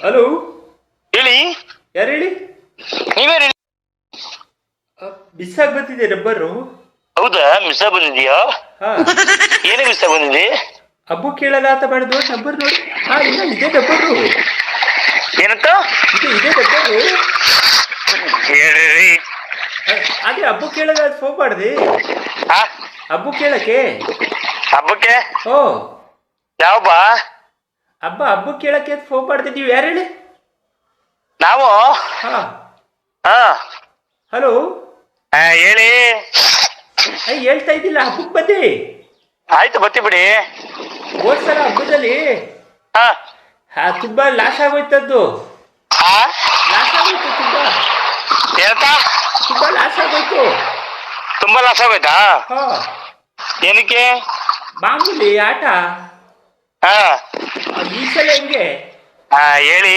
Hello, ಹೇಳಿ. ಯಾರು ಹೇಳಿ? ನೀವೇ ಹೇಳಿ. ಮಿಸ್ ಆಗಿ ಬಂದಿದೆ ನಂಬರು. ಹೌದಾ, ಮಿಸ್ ಆಗಿ ಬಂದಿದ್ಯಾ? ಹಾ, ಏನೇ ಮಿಸ್ ಆಗಿ ಬಂದಿದೆ? ಹಬ್ಬ ಕೇಳಲ್ಲ ಅಂತ ಮಾಡಿದ್ರು ನಂಬರ್ ನೋಡಿ. ಹಾ, ಇಲ್ಲ ಇದೇ ನಂಬರು. ಏನಂತ? ಇದೇ ನಂಬರು. ಹೇಳ್ರಿ. ಅದೇ ಹಬ್ಬ ಕೇಳಲ್ಲ ಅಂತ ಫೋನ್ ಮಾಡಿದೆ. ಹಬ್ಬ ಕೇಳಕ್ಕೆ. ಹಬ್ಬಕ್ಕೆ? ಓ, ಯಾವ ಬಾ? ಹಬ್ಬ ಕೇಳಕ್ಕೆ ಅಂತ ಫೋನ್ ಮಾಡಿದೆ. ನೀವು ಯಾರು ಹೇಳಿ? ನಾವು? ಹಾ, ಹಾ, ಹಲೋ. ಹೇಳಿ. ಹೇಳ್ತಾ ಇದ್ದಿಲ್ಲ, ಹಬ್ಬಕ್ಕೆ ಬಂದೆ. ಆಯ್ತು, ಬತ್ತಿ ಬಿಡಿ. ಹೋದ್ಸಲ ಹಬ್ಬದಲ್ಲಿ ತುಂಬಾ ಲಾಸ್ ಆಗೋಯ್ತದ್ದು. ಲಾಸ್ ಆಗೋಯ್ತು ತುಂಬಾ. ಏನಂತ? ತುಂಬಾ ಲಾಸ್ ಆಗೋಯ್ತು. ತುಂಬಾ ಲಾಸ್ ಆಗೋಯ್ತಾ? ಹಾ, ಏನಕ್ಕೆ? ಮಾಮೂಲಿ ಆಟ. ಈ ಸಲ ಹೆಂಗೆ? ಹೇಳಿ.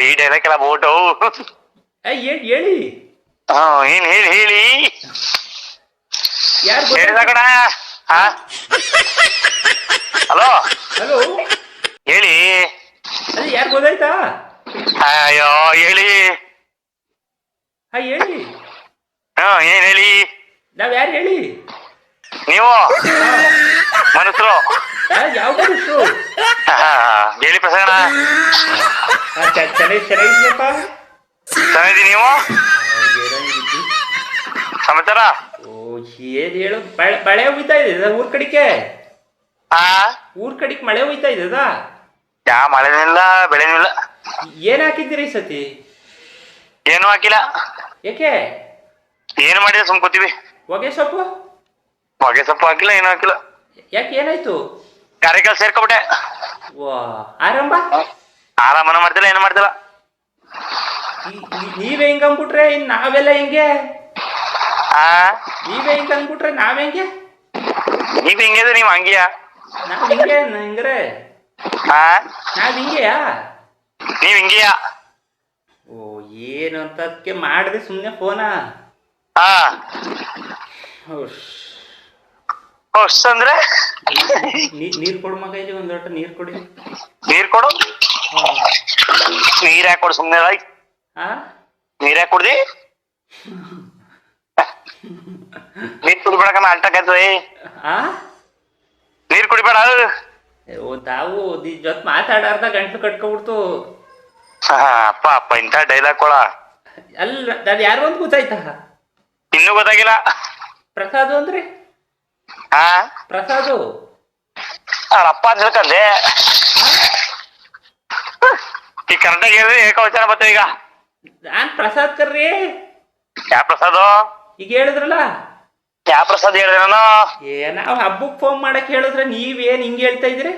ಈ ಡೈಲಾಗ್ ಎಲ್ಲ ಬೋಟು. ಹೇಳಿ. ಏನ್ ಹೇಳಿ ಹೇಳಿ. ಯಾರು ಹೇಳಿದಾಗಣ. ಹಲೋ ಹಲೋ, ಹೇಳಿ. ಅದೇ ಯಾರು ಗೊತ್ತಾಯ್ತಾ? ಅಯ್ಯೋ ಹೇಳಿ. ಹೇಳಿ. ಏನ್ ಹೇಳಿ? ನಾವ್ ಯಾರು ಹೇಳಿ? ನೀವು ಮನಸ್ರು. ಯಾವ ಮನುಷ್ಯರು? ಹೇಳಿ ಪ್ರಸನ್ನ. ಚೆನ್ನಾಗಿದ್ಯಪ್ಪ. ಚೆನ್ನಾಗಿದ್ದೀ ನೀವು? ಸಮಾಚಾರ? ಓ, ಏನ್ ಹೇಳು. ಮಳೆ ಹೋಯ್ತಾ ಇದೆ ಊರ್ ಕಡಿಕೆ. ಊರ್ ಕಡಿಕ್ ಮಳೆ ಹೋಯ್ತಾ ಇದದ? ಯಾ ಮಳೆನಿಲ್ಲ ಬೆಳೆನಿಲ್ಲ. ಏನ್ ಹಾಕಿದ್ದೀರಿ ಈ ಸತಿ? ಏನು ಹಾಕಿಲ್ಲ. ಯಾಕೆ? ಏನು ಮಾಡಿದ್ರೆ ಸುಮ್ ಕೂತೀವಿ. ಹೊಗೆ ಸೊಪ್ಪು? ಹೊಗೆ ಸೊಪ್ಪು ಹಾಕಿಲ್ಲ, ಏನು ಹಾಕಿಲ್ಲ. ಯಾಕೆ, ಏನಾಯ್ತು? ಕಾರ್ಯಕ್ರಮ ಸೇರ್ಕೊಬಿಟ್ಟೆ. ವಾ, ಆರಂಭ ಆರಾಮನ ಮಾಡ್ತಿಲ್ಲ, ಏನು ಮಾಡ್ತಿಲ್ಲ. ನೀವ್ ಹೆಂಗ್ ಅಂದ್ಬಿಟ್ರೆ ಇನ್ ನಾವೆಲ್ಲ ಹೆಂಗೆ? ನೀವೇ ಹಿಂಗ ಅಂದ್ಬಿಟ್ರೆ ನಾವ್ ಹೆಂಗೆ? ನೀವ್ ಹಿಂಗಿದೆ, ನೀವ್ ಹಂಗಿಯ? ನಾವ್ ಹಿಂಗೆ ಹಂಗ್ರೆ. ನಾವ್ ಹಿಂಗೆಯಾ? ನೀವ್ ಹಿಂಗಿಯ? ಓ, ಏನು ಅಂತ ಅದಕ್ಕೆ ಮಾಡಿದೆ ಸುಮ್ನೆ ಫೋನ. ಅಂದ್ರೆ ನೀರ್ ಕೊಡು ಮಗ, ಇಲ್ಲಿ ಒಂದ್ ಲೋಟ ನೀರ್ ಕೊಡಿ. ನೀರ್ ಕೊಡು. ನೀರ್ ಯಾಕೆ ಕೊಡು ಸುಮ್ನೆ? ನೀರ್ ಯಾಕೆ ಕೊಡ್ದಿ? ನೀರ್ ಕುಡಿಬೇಡ, ಅಲ್ಟಕೈತ್ರಿ. ನೀರ್ ಕುಡಿಬೇಡ. ತಾವು ನಿನ್ ಜೊತೆ ಮಾತಾಡಾರ್ದ ಗಂಟ್ಲು ಕಟ್ಕೊಬಿಡ್ತು. ಅಪ್ಪ ಅಪ್ಪ, ಇಂಥ ಡೈಲಾಗ್ ಕೊಡ. ಅಲ್ಲ, ನಾನು ಯಾರು ಅಂತ ಗೊತ್ತಾಯ್ತಾ? ಇನ್ನೂ ಗೊತ್ತಾಗಿಲ್ಲ. ಪ್ರಸಾದ್ ಅಂದ್ರೆ? ಪ್ರಸಾದ್ ಅಪ್ಪ ಅಂತ ಹೇಳ್ಕಂದೆ. ಈ ಕರೆಕ್ಟಾಗಿ ಹೇಳಿದ್ರೆ ಏಕವಚನ ಬರ್ತದೆ. ಈಗ ನಾನ್ ಪ್ರಸಾದ್ ಕರ್ರಿ. ಯಾವ ಪ್ರಸಾದ್? ಈಗ ಹೇಳಿದ್ರಲ್ಲ. ಯಾವ ಪ್ರಸಾದ್ ಹೇಳಿದೆ ನಾನು? ನಾವ್ ಹಬ್ಬಕ್ ಫೋನ್ ಮಾಡಕ್ ಹೇಳಿದ್ರೆ ನೀವೇನ್ ಹಿಂಗ್ ಹೇಳ್ತಾ ಇದ್ರಿ?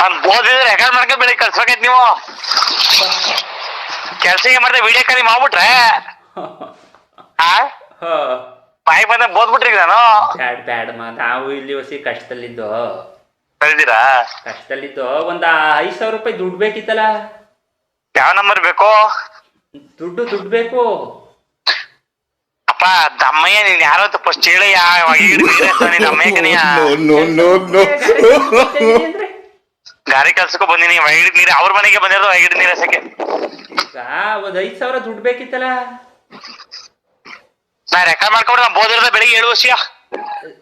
ನಾನು ಓದಿದ್ರೆ ರೆಕಾರ್ಡ್ ಮಾಡ್ಕೊಂಡ್ ಬೆಳಿಗ್ಗೆ ಕಳ್ಸ್ಬೇಕೈತ್. ನೀವು ಕೆಲ್ಸ ಮಾಡ್ದೆ ವಿಡಿಯೋ ಕಾಲಿ ಮಾಡ್ಬಿಟ್ರೆ ಬಾಯಿ ಬಂದ ಬೋದ್ಬಿಟ್ರಿ. ನಾನು ಬ್ಯಾಡಮ್ಮ, ನಾವು ಇಲ್ಲಿ ಹೊಸಿ ಕಷ್ಟದಲ್ಲಿದ್ದು. ಕರೀತೀರಾ? ಕಷ್ಟದಲ್ಲಿದ್ದು ಒಂದ್ 5,000 ರೂಪಾಯಿ ದುಡ್ಡು ಬೇಕಿತ್ತಲ್ಲ. ಯಾವ ನಂಬರ್ ಬೇಕು? ದುಡ್ಡು ಬೇಕು. ಅಪ್ಪ ದಮ್ಮಯ್ಯ, ನೀನ್ ಯಾರೋ ಫಸ್ಟ್ ಹೇಳಿ. ಗಾರಿ ಕೆಲ್ಸಕ್ಕೂ ಬಂದಿನಿ. ವೈಗಿಡ್ ನೀರು ಅವ್ರ ಮನೆಗೆ ಬಂದಿರೋದು. ವೈಗಿಡ್ ನೀರು ಎಸಕ್ಕೆ ಒಂದ್ 5,000 ದುಡ್ಡು ಬೇಕಿತ್ತಲ್ಲ. ನಾ ರೆಕಾರ್ಡ್ ಮಾಡ್ಕೊಬಿಡ. ನಾ ಬೋದಿರೋದ ಬೆಳಿಗ್ಗೆ 7 ವರ್ಷ.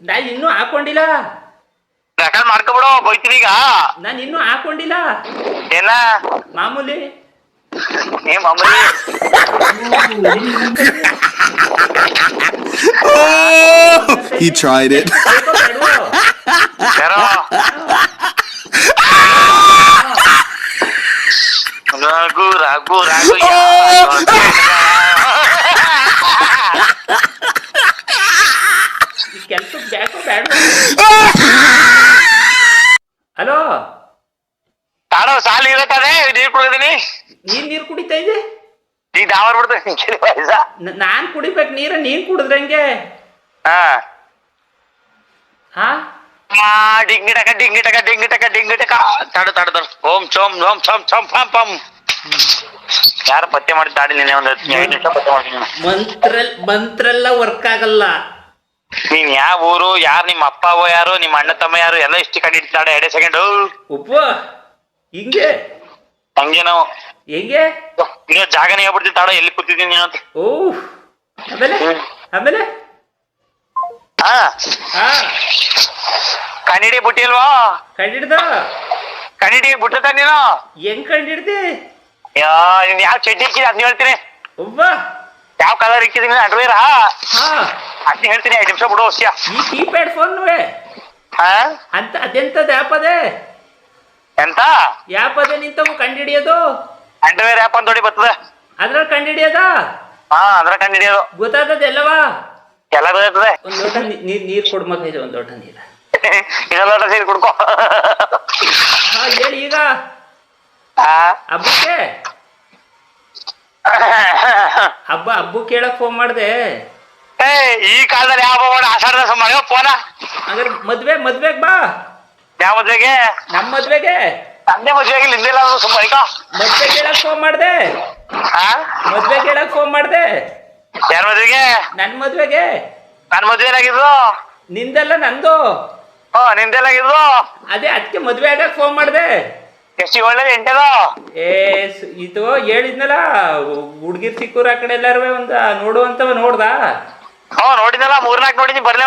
ನಾ ಇನ್ನೂ ಹಾಕೊಂಡಿಲ್ಲ. ರೆಕಾರ್ಡ್ ಮಾಡ್ಕೊಬಿಡು, ಬೈತೀನಿ ಈಗ. ನಾನು ಇನ್ನೂ ಹಾಕೊಂಡಿಲ್ಲ. ಏನ ಮಾಮೂಲಿ? ಮಾಮೂಲಿ. He tried it. ಯಾರೋ ರಾಗು ರಾಗು ರಾಗು. ಕೆಲ್ಸ ಬೇಕೋ ಬೇಡ? ಹಲೋ, ತಾಡೋ ಸಾಲ ಇರತ್ತಾನೆ. ನೀರ್ ಕುಡಿದೀನಿ. ನೀರ್ ಕುಡಿತಾ ಇದೆ? ಈಗ ದಾವರ್ ಬಿಡ್ತೀನಿ. ನಾನ್ ಕುಡಿಬೇಕು ನೀರ, ನೀನ್ ಕುಡಿದ್ರಂಗೆ. ಡಿಂಗಿಟಕ ಡಿಂಗಿಟಕ ಡಿಂಗಿಟಕ ಡಿಂಗಿಟಕ. ತಡ ಓಂ ಚೋಂ ಓಂ ಚೋಂ ಚೋಂ ಪಂ ಪಂ. ಯಾರು ಪತ್ತೆ ಮಾಡಿ ತಾಡಿ. ನೀನೆ ಒಂದ್ 5 ನಿಮಿಷ ಪತ್ತೆ ಮಾಡ್ತೀನಿ. ಮಂತ್ರೆಲ್ಲ ವರ್ಕ್ ಆಗಲ್ಲ. ನೀನ್ ಯಾವ ಊರು, ಯಾರು ನಿಮ್ಮ ಅಪ್ಪ ಯಾರು, ನಿಮ್ಮ ಅಣ್ಣ ತಮ್ಮ ಯಾರು ಎಲ್ಲ ಇಷ್ಟು ಕಂಡಿಡ್ತಾಳೆ. 2 ಸೆಕೆಂಡ್. ಉಪ್ಪ ಹಿಂಗೆ ಹಂಗೆ ನಾವು ಹೆಂಗೆ ಈಗ ಜಾಗನೇ ಹೇಳ್ಬಿಡ್ತೀವಿ ತಾಡ ಎಲ್ಲಿ ಕೂತಿದ್ದೀನಿ ಅಂತ. ಓ ಆಮೇಲೆ ಆಮೇಲೆ ಹಾ ಹಾ ಕನ್ನಡಿ ಬಿಟ್ಟಿಲ್ವಾ? ಕಂಡಿಡ್ದ ಕನ್ನಡಿ ಬಿಟ್ಟಿರ್ತ ನೀನು ಹೆಂಗ್ ಕಂಡಿಡ್ದಿ? ನೀನ್ ಯಾವ ಚಡ್ಡಿ ಇಕ್ಕಿದೆ ಅದ್ನ ಹೇಳ್ತೀನಿ. ಒಬ್ಬ ಯಾವ ಕಲರ್ ಇಕ್ಕಿದೀನಿ ಅಂಡರ್ವೇರ್ ಹಾ ಅದ್ನ ಹೇಳ್ತೀನಿ. 5 ನಿಮಿಷ ಬಿಡು ಹೊಸ್ಯ. ಈ ಕೀಪ್ಯಾಡ್ ಫೋನ್ ಹಾ ಅಂತ ಅದೆಂತದ ಆ್ಯಪ್ ಅದೇ? ಎಂತ ಆ್ಯಪ್ ಅದೇ ನಿಂತವು ಕಂಡಿಡಿಯೋದು? ಅಂಡರ್ವೇರ್ ಆ್ಯಪ್ ಅಂತ ನೋಡಿ ಬರ್ತದೆ. ಅದ್ರಲ್ಲಿ ಕಂಡಿಡಿಯೋದ? ಹಾ ಅದ್ರ ಕಂಡಿಡಿಯೋದು ಗೊತ್ತಾದದ ಎಲ್ಲವಾ? ಎಲ್ಲ ಗೊತ್ತಾಯ್ತದೆ. ಒಂದ್ ಲೋಟ ನೀರ್ ಕೊಡ್ ಮಗ, ಇದು ಒಂದ್ ಲೋಟ ನೀರ. ಇನ್ನೊಂದು ಲೋಟ ಸೇರಿ ಕುಡ್ಕೋ. ಹಾ ಹೇಳಿ ಈಗ. ಹಬ್ಬಕ್ಕೆ ಹಬ್ಬ ಕೇಳಕ್ ಫೋನ್ ಮಾಡ್ದೆ. ಈ ಕಾಲದಲ್ಲಿ ಯಾವ ಆಷಾಢ ಮಾಡೋ ಫೋನ? ಹಂಗಾರೆ ಮದ್ವೆಗ್ ಬಾ. ಯಾವ ಮದ್ವೆಗೆ? ನಮ್ ಮದ್ವೆಗೆ. ತಂದೆ ಮದ್ವೆಗೆ ನಿಂದಿಲ್ಲ ಸುಮ್ಮನೆ ಮದ್ವೆ ಕೇಳಕ್ ಫೋನ್ ಮಾಡ್ದೆ. ಮದ್ವೆ ಕೇಳಕ್ ಫೋನ್ ಮಾಡ್ದೆ. ಯಾರ ಮದ್ವೆಗೆ? ನನ್ ಮದ್ವೆಗೆ. ನನ್ ಮದ್ವೆ ಏನಾಗಿದ್ದು? ನಿಂದೆಲ್ಲ ನಂದು. ನಿಂದೆಲ್ಲಾಗಿದ್ದು? ಅದೇ ಅದಕ್ಕೆ ಮದ್ವೆ ಆಗಕ್ ಫೋನ್ ಮಾಡ್ದೆ. ಎಷ್ಟು ಒಳ್ಳೇದು ಎಂಟದು? ಇದು ಹೇಳಿದ್ನಲ್ಲ, ಹುಡ್ಗಿರ್ ಸಿಕ್ಕೂರ್ ಆ ಕಡೆ ಎಲ್ಲಾರು ಒಂದ ನೋಡುವಂತವ ನೋಡ್ದ? ನೋಡಿದ್ನಲ್ಲ, 3-4 ನೋಡಿದ್ನಿ. ಬರ್ಲಿ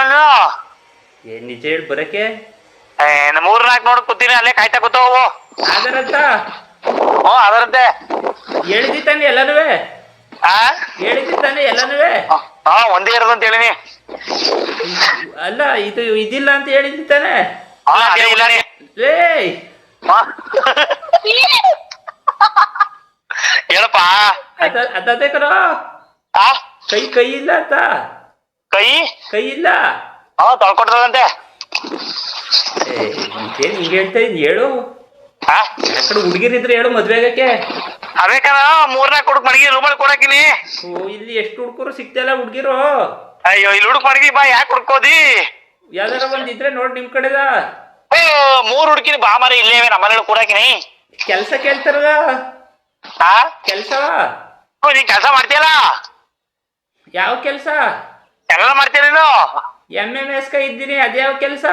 ನಿಜ ಹೇಳಿ ಬರಕ್ಕೆ? 3-4 ನೋಡ್ ಕೂತೀನಿ, ಅಲ್ಲೇ ಕಾಯ್ತಾ ಕೂತಾವು. ಅದರಂತ ಅದರಂತೆ ಹೇಳಿದಿ ತಾನೆ ಎಲ್ಲನೂ? ಹೇಳಿದಿ ತಾನೆ ಎಲ್ಲನೂ? ಒಂದೇ ಇರೋದಂತ ಹೇಳಿನಿ. ಅಲ್ಲ ಇದಿಲ್ಲ ಅಂತ ಹೇಳಿದಿ ತಾನೆ? ಲೇ ಹೇಳಪ್ಪ. ಅದೇ ಕಣ, ಕೈ ಇಲ್ಲ ಅಂತ. ಕೈ ಇಲ್ಲ ತೊಳ್ಕೊಟ್ಟದಂತೆ. ಹಿಂಗೆ ಹೇಳ್ತಾ ಇದ್ ಹೇಳು. ಯಾಕಡೆ ಹುಡುಗಿರಿದ್ರೆ ಹೇಳು ಮದ್ವೆ ಆಗಕ್ಕೆ. ಅದೇಕನ 3-4 ಹುಡುಕ್ ಮಡಗಿ ರೂಮಲ್ಲಿ ಕೊಡಕಿನಿ. ಇಲ್ಲಿ ಎಷ್ಟು ಹುಡ್ಕರು ಸಿಗ್ತಲ್ಲ ಹುಡ್ಗಿರು. ಅಯ್ಯೋ ಇಲ್ಲಿ ಹುಡುಕ್ ಮಡಗಿ ಬಾ, ಯಾಕೆ ಹುಡ್ಕೋದಿ? ಯಾವ್ದಾರ ಒಂದ್ ಇದ್ರೆ ನೋಡ್ ನಿಮ್ ಕಡೆದ. 3 ಹುಡುಕಿನಿ ಬಾ ಮಾರಿ, ಇಲ್ಲೇವೆ ನಮ್ಮನೆ ಕೂಡಕಿನಿ. ಕೆಲ್ಸ ಕೇಳ್ತಾರಲ್ಲ? ಕೆಲ್ಸ ನೀನ್ ಕೆಲಸ ಮಾಡ್ತೀಯಲ್ಲ? ಯಾವ ಕೆಲ್ಸ? ಎಲ್ಲ ಮಾಡ್ತೀಯ ನೀನು? MMS ಇದ್ದೀನಿ, ಅದ್ಯಾವ ಕೆಲ್ಸ?